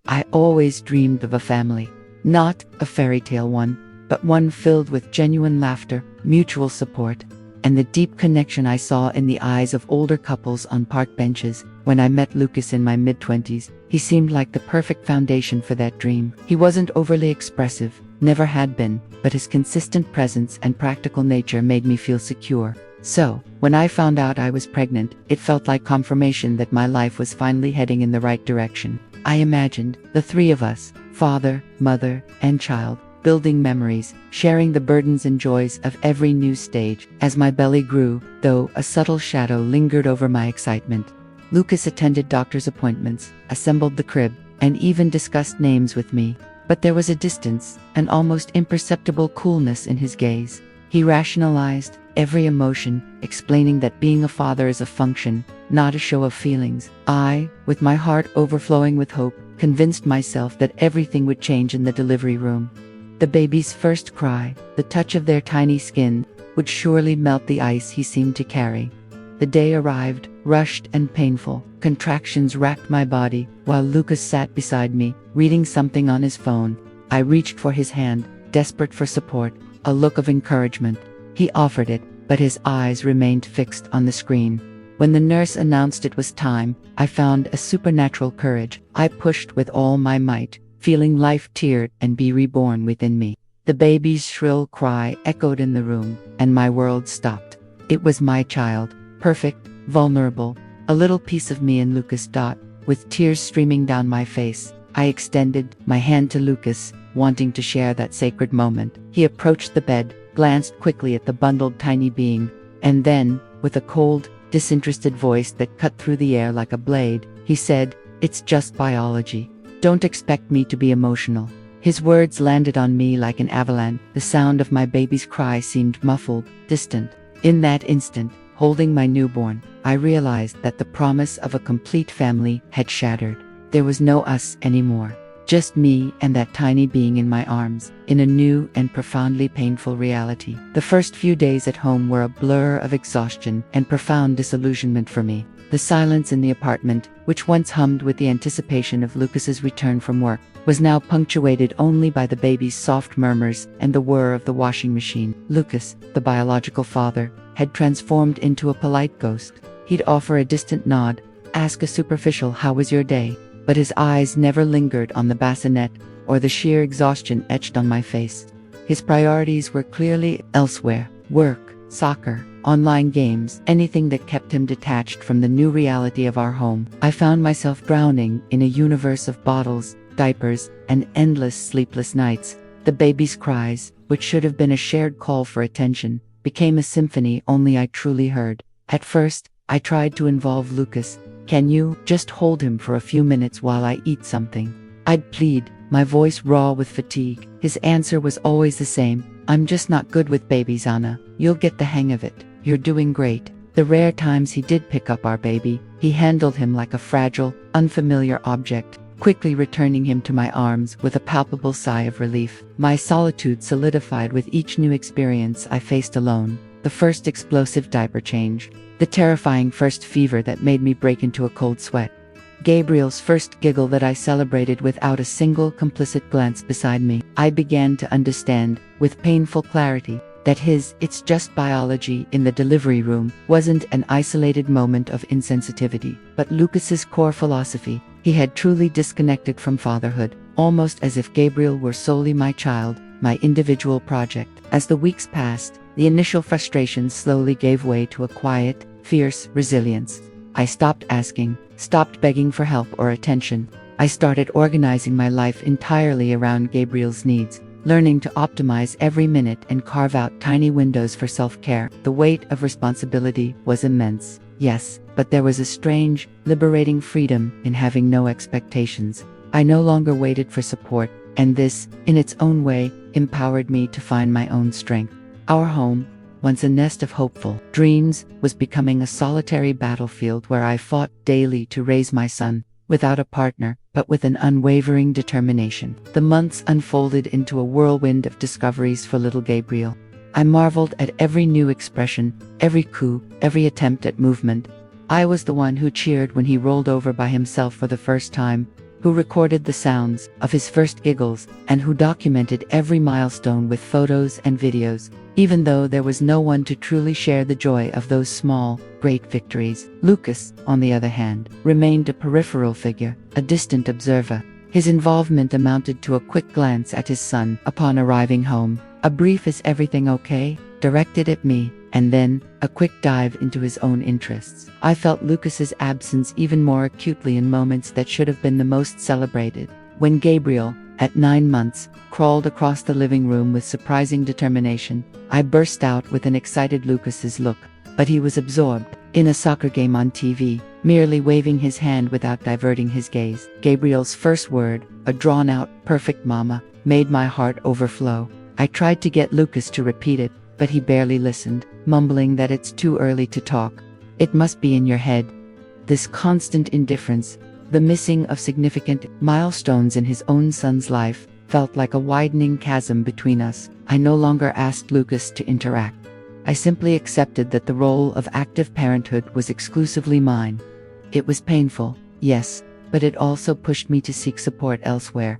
I always dreamed of a family, not a fairy tale one, but one filled with genuine laughter, mutual support, and the deep connection I saw in the eyes of older couples on park benches. When I met Lucas in my mid-20s, he seemed like the perfect foundation for that dream. He wasn't overly expressive, never had been, but his consistent presence and practical nature made me feel secure. So, when I found out I was pregnant, it felt like confirmation that my life was finally heading in the right direction. I imagined the three of us, father, mother, and child, building memories, sharing the burdens and joys of every new stage. As my belly grew, though, a subtle shadow lingered over my excitement. Lucas attended doctor's appointments, assembled the crib, and even discussed names with me. But there was a distance, an almost imperceptible coolness in his gaze. He rationalized every emotion, explaining that being a father is a function, not a show of feelings. I, with my heart overflowing with hope, convinced myself that everything would change in the delivery room. The baby's first cry, the touch of their tiny skin, would surely melt the ice he seemed to carry. The day arrived, rushed and painful. Contractions racked my body, while Lucas sat beside me, reading something on his phone. I reached for his hand, desperate for support, a look of encouragement. He offered it, but his eyes remained fixed on the screen. When the nurse announced it was time, I found a supernatural courage. I pushed with all my might, feeling life tear and be reborn within me. The baby's shrill cry echoed in the room, and my world stopped. It was my child, perfect, vulnerable, a little piece of me in Lucas. With tears streaming down my face, I extended my hand to Lucas, wanting to share that sacred moment. He approached the bed, glanced quickly at the bundled tiny being, and then, with a cold, disinterested voice that cut through the air like a blade, he said, "It's just biology. Don't expect me to be emotional." His words landed on me like an avalanche. The sound of my baby's cry seemed muffled, distant. In that instant, holding my newborn, I realized that the promise of a complete family had shattered. There was no us anymore. Just me and that tiny being in my arms, in a new and profoundly painful reality. The first few days at home were a blur of exhaustion and profound disillusionment for me. The silence in the apartment, which once hummed with the anticipation of Lucas's return from work, was now punctuated only by the baby's soft murmurs and the whir of the washing machine. Lucas, the biological father, had transformed into a polite ghost. He'd offer a distant nod, ask a superficial "How was your day?" But his eyes never lingered on the bassinet or the sheer exhaustion etched on my face. His priorities were clearly elsewhere: work, soccer, online games, anything that kept him detached from the new reality of our home. I found myself drowning in a universe of bottles, diapers, and endless sleepless nights. The baby's cries, which should have been a shared call for attention, became a symphony only I truly heard. At first, I tried to involve Lucas. "Can you just hold him for a few minutes while I eat something?" I'd plead, my voice raw with fatigue. His answer was always the same: "I'm just not good with babies, Anna. You'll get the hang of it. You're doing great." The rare times he did pick up our baby, he handled him like a fragile, unfamiliar object, quickly returning him to my arms with a palpable sigh of relief. My solitude solidified with each new experience I faced alone. The first explosive diaper change, the terrifying first fever that made me break into a cold sweat, Gabriel's first giggle that I celebrated without a single complicit glance beside me. I began to understand, with painful clarity, that his "it's just biology" in the delivery room wasn't an isolated moment of insensitivity, but Lucas's core philosophy. He had truly disconnected from fatherhood, almost as if Gabriel were solely my child, my individual project. As the weeks passed, the initial frustration slowly gave way to a quiet, fierce resilience. I stopped asking, stopped begging for help or attention. I started organizing my life entirely around Gabriel's needs, learning to optimize every minute and carve out tiny windows for self-care. The weight of responsibility was immense, yes, but there was a strange, liberating freedom in having no expectations. I no longer waited for support, and this, in its own way, empowered me to find my own strength. Our home, once a nest of hopeful dreams, was becoming a solitary battlefield where I fought daily to raise my son, without a partner, but with an unwavering determination. The months unfolded into a whirlwind of discoveries for little Gabriel. I marveled at every new expression, every coo, every attempt at movement. I was the one who cheered when he rolled over by himself for the first time, who recorded the sounds of his first giggles, and who documented every milestone with photos and videos, even though there was no one to truly share the joy of those small, great victories. Lucas, on the other hand, remained a peripheral figure, a distant observer. His involvement amounted to a quick glance at his son upon arriving home, a brief "Is everything okay?" directed at me, and then a quick dive into his own interests. I felt Lucas's absence even more acutely in moments that should have been the most celebrated. When Gabriel, at 9 months, crawled across the living room with surprising determination, I burst out with an excited "Lucas's look," but he was absorbed in a soccer game on TV, merely waving his hand without diverting his gaze. Gabriel's first word, a drawn-out "perfect mama," made my heart overflow. I tried to get Lucas to repeat it, but he barely listened, mumbling that it's too early to talk. It must be in your head. This constant indifference, the missing of significant milestones in his own son's life, felt like a widening chasm between us. I no longer asked Lucas to interact. I simply accepted that the role of active parenthood was exclusively mine. It was painful, yes, but it also pushed me to seek support elsewhere.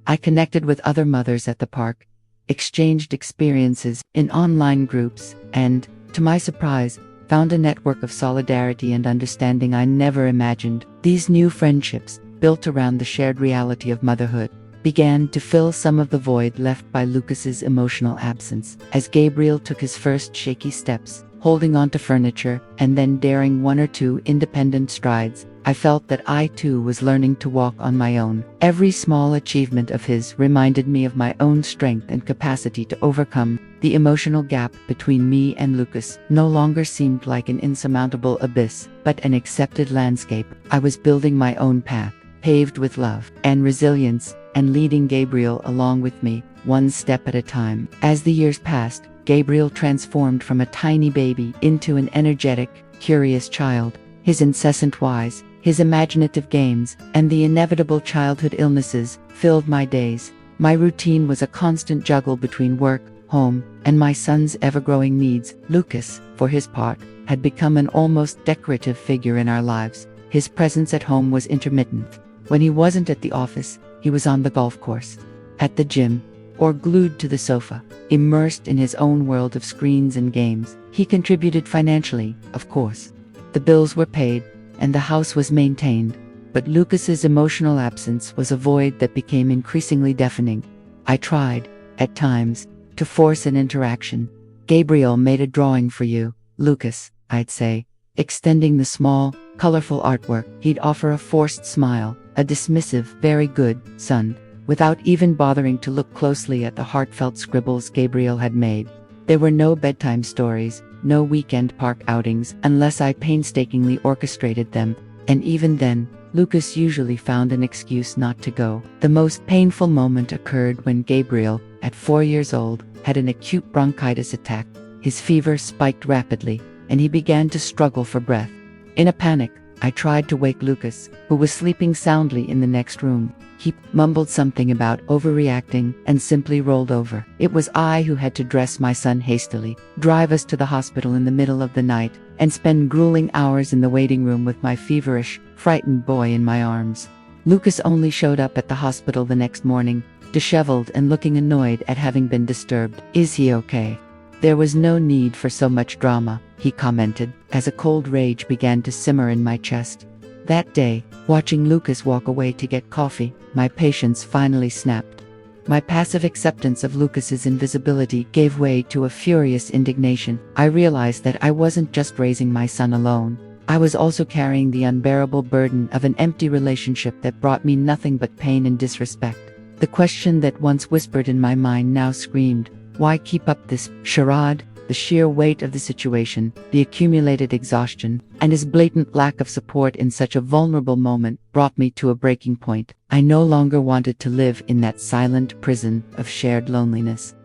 I connected with other mothers at the park, exchanged experiences in online groups, and, to my surprise, found a network of solidarity and understanding I never imagined. These new friendships, built around the shared reality of motherhood, began to fill some of the void left by Lucas's emotional absence. As Gabriel took his first shaky steps, holding onto furniture and then daring 1 or 2 independent strides, I felt that I too was learning to walk on my own. Every small achievement of his reminded me of my own strength and capacity to overcome. The emotional gap between me and Lucas no longer seemed like an insurmountable abyss, but an accepted landscape. I was building my own path, paved with love and resilience, and leading Gabriel along with me, one step at a time. As the years passed, Gabriel transformed from a tiny baby into an energetic, curious child. His incessant whys, his imaginative games, and the inevitable childhood illnesses filled my days. My routine was a constant juggle between work, home, and my son's ever-growing needs. Lucas, for his part, had become an almost decorative figure in our lives. His presence at home was intermittent. When he wasn't at the office, he was on the golf course, at the gym, or glued to the sofa, immersed in his own world of screens and games. He contributed financially, of course. The bills were paid, and the house was maintained, but Lucas's emotional absence was a void that became increasingly deafening. I tried, at times, to force an interaction. "Gabriel made a drawing for you, Lucas," I'd say, extending the small, colorful artwork. He'd offer a forced smile, a dismissive "very good, son," without even bothering to look closely at the heartfelt scribbles Gabriel had made. There were no bedtime stories, no weekend park outings, unless I painstakingly orchestrated them, and even then, Lucas usually found an excuse not to go. The most painful moment occurred when Gabriel, at 4 years old, had an acute bronchitis attack. His fever spiked rapidly, and he began to struggle for breath. In a panic, I tried to wake Lucas, who was sleeping soundly in the next room. He mumbled something about overreacting and simply rolled over. It was I who had to dress my son hastily, drive us to the hospital in the middle of the night, and spend grueling hours in the waiting room with my feverish, frightened boy in my arms. Lucas only showed up at the hospital the next morning, disheveled and looking annoyed at having been disturbed. "Is he okay?" "There was no need for so much drama," he commented, as a cold rage began to simmer in my chest. That day, watching Lucas walk away to get coffee, my patience finally snapped. My passive acceptance of Lucas's invisibility gave way to a furious indignation. I realized that I wasn't just raising my son alone. I was also carrying the unbearable burden of an empty relationship that brought me nothing but pain and disrespect. The question that once whispered in my mind now screamed, "Why keep up this charade?" The sheer weight of the situation, the accumulated exhaustion, and his blatant lack of support in such a vulnerable moment brought me to a breaking point. I no longer wanted to live in that silent prison of shared loneliness.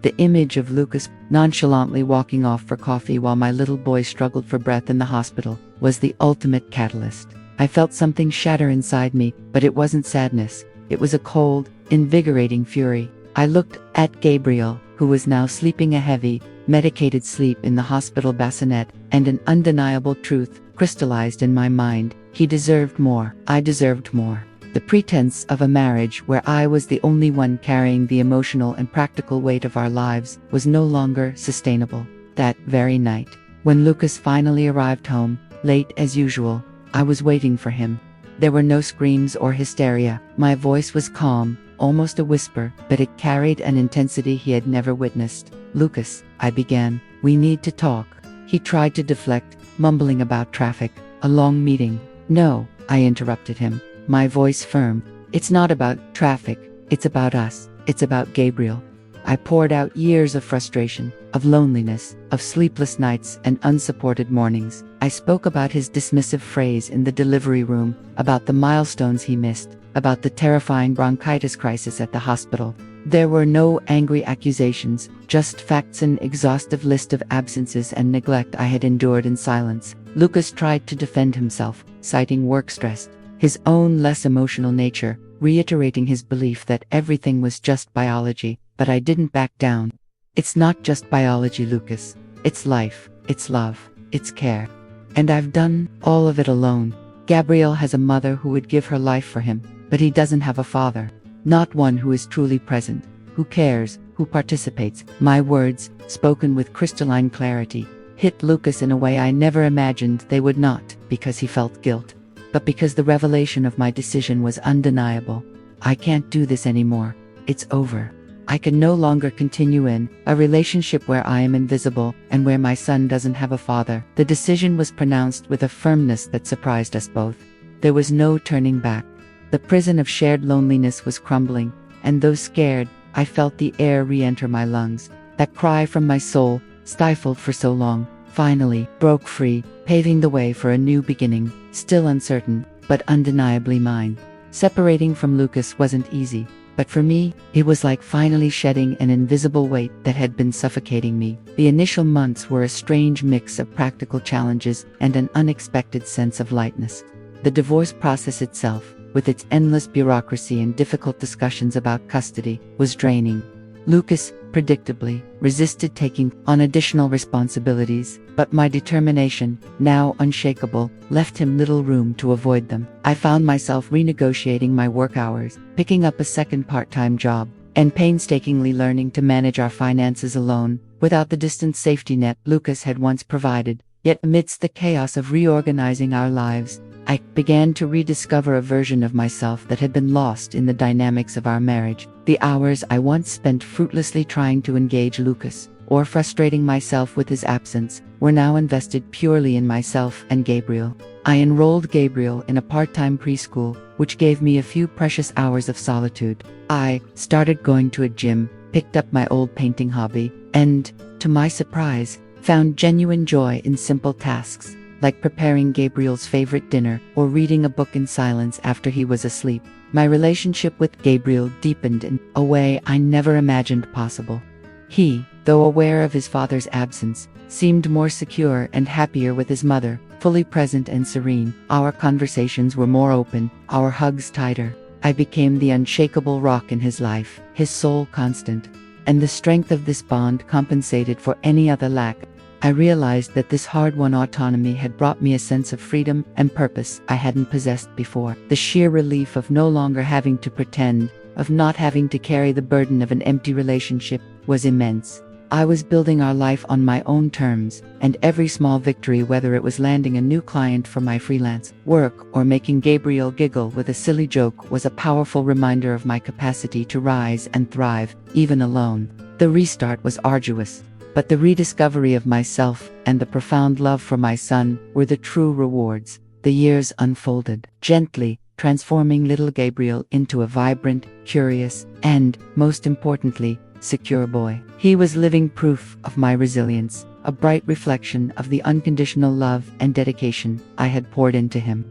The image of Lucas nonchalantly walking off for coffee while my little boy struggled for breath in the hospital was the ultimate catalyst. I felt something shatter inside me, but it wasn't sadness. It was a cold, invigorating fury. I looked at Gabriel, who was now sleeping a heavy, medicated sleep in the hospital bassinet, and an undeniable truth crystallized in my mind. He deserved more. I deserved more. The pretense of a marriage where I was the only one carrying the emotional and practical weight of our lives was no longer sustainable. That very night, when Lucas finally arrived home, late as usual, I was waiting for him. There were no screams or hysteria. My voice was calm, almost a whisper, but it carried an intensity he had never witnessed. "Lucas," I began, "we need to talk." He tried to deflect, mumbling about traffic, a long meeting. "No," I interrupted him, my voice firm. "It's not about traffic. It's about us. It's about Gabriel." I poured out years of frustration, of loneliness, of sleepless nights and unsupported mornings. I spoke about his dismissive phrase in the delivery room, about the milestones he missed, about the terrifying bronchitis crisis at the hospital. There were no angry accusations, just facts, an exhaustive list of absences and neglect I had endured in silence. Lucas tried to defend himself, citing work stress, his own less emotional nature, reiterating his belief that everything was just biology, but I didn't back down. "It's not just biology, Lucas. It's life, it's love, it's care. And I've done all of it alone. Gabriel has a mother who would give her life for him, but he doesn't have a father. Not one who is truly present, who cares, who participates." My words, spoken with crystalline clarity, hit Lucas in a way I never imagined they would, not because he felt guilt, but because the revelation of my decision was undeniable. "I can't do this anymore. It's over. I can no longer continue in a relationship where I am invisible and where my son doesn't have a father." The decision was pronounced with a firmness that surprised us both. There was no turning back. The prison of shared loneliness was crumbling, and though scared, I felt the air re-enter my lungs. That cry from my soul, stifled for so long, finally broke free, paving the way for a new beginning, still uncertain, but undeniably mine. Separating from Lucas wasn't easy, but for me, it was like finally shedding an invisible weight that had been suffocating me. The initial months were a strange mix of practical challenges and an unexpected sense of lightness. The divorce process itself, with its endless bureaucracy and difficult discussions about custody, was draining. Lucas, predictably, resisted taking on additional responsibilities, but my determination, now unshakable, left him little room to avoid them. I found myself renegotiating my work hours, picking up a second part-time job, and painstakingly learning to manage our finances alone, without the distant safety net Lucas had once provided. Yet amidst the chaos of reorganizing our lives, I began to rediscover a version of myself that had been lost in the dynamics of our marriage. The hours I once spent fruitlessly trying to engage Lucas, or frustrating myself with his absence, were now invested purely in myself and Gabriel. I enrolled Gabriel in a part-time preschool, which gave me a few precious hours of solitude. I started going to a gym, picked up my old painting hobby, and, to my surprise, found genuine joy in simple tasks, like preparing Gabriel's favorite dinner or reading a book in silence after he was asleep. My relationship with Gabriel deepened in a way I never imagined possible. He, though aware of his father's absence, seemed more secure and happier with his mother, fully present and serene. Our conversations were more open, our hugs tighter. I became the unshakable rock in his life, his sole constant. And the strength of this bond compensated for any other lack. I realized that this hard-won autonomy had brought me a sense of freedom and purpose I hadn't possessed before. The sheer relief of no longer having to pretend, of not having to carry the burden of an empty relationship, was immense. I was building our life on my own terms, and every small victory, whether it was landing a new client for my freelance work or making Gabriel giggle with a silly joke, was a powerful reminder of my capacity to rise and thrive, even alone. The restart was arduous, but the rediscovery of myself and the profound love for my son were the true rewards. The years unfolded, gently, transforming little Gabriel into a vibrant, curious, and, most importantly, secure boy. He was living proof of my resilience, a bright reflection of the unconditional love and dedication I had poured into him.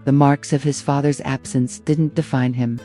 The marks of his father's absence didn't define him.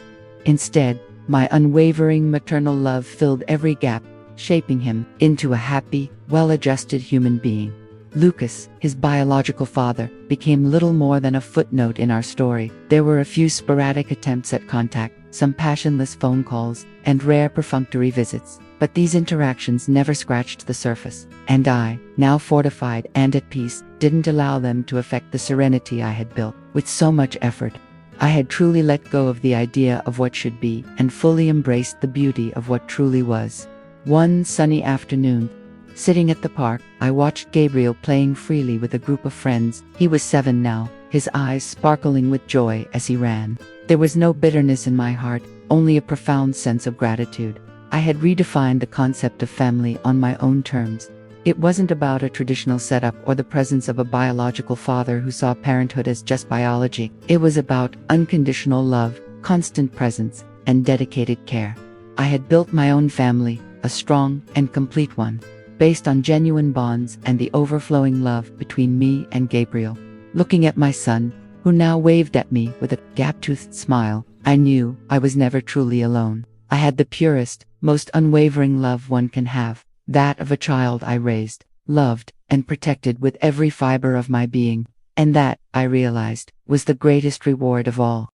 Instead, my unwavering maternal love filled every gap, shaping him into a happy, well-adjusted human being. Lucas, his biological father, became little more than a footnote in our story. There were a few sporadic attempts at contact, some passionless phone calls, and rare perfunctory visits, but these interactions never scratched the surface, and I, now fortified and at peace, didn't allow them to affect the serenity I had built. with so much effort. I had truly let go of the idea of what should be and fully embraced the beauty of what truly was. One sunny afternoon, sitting at the park, I watched Gabriel playing freely with a group of friends. He was 7 now, his eyes sparkling with joy as he ran. There was no bitterness in my heart, only a profound sense of gratitude. I had redefined the concept of family on my own terms. It wasn't about a traditional setup or the presence of a biological father who saw parenthood as just biology. It was about unconditional love, constant presence, and dedicated care. I had built my own family, a strong and complete one, based on genuine bonds and the overflowing love between me and Gabriel. Looking at my son, who now waved at me with a gap-toothed smile, I knew I was never truly alone. I had the purest, most unwavering love one can have, that of a child I raised, loved, and protected with every fiber of my being. And that, I realized, was the greatest reward of all.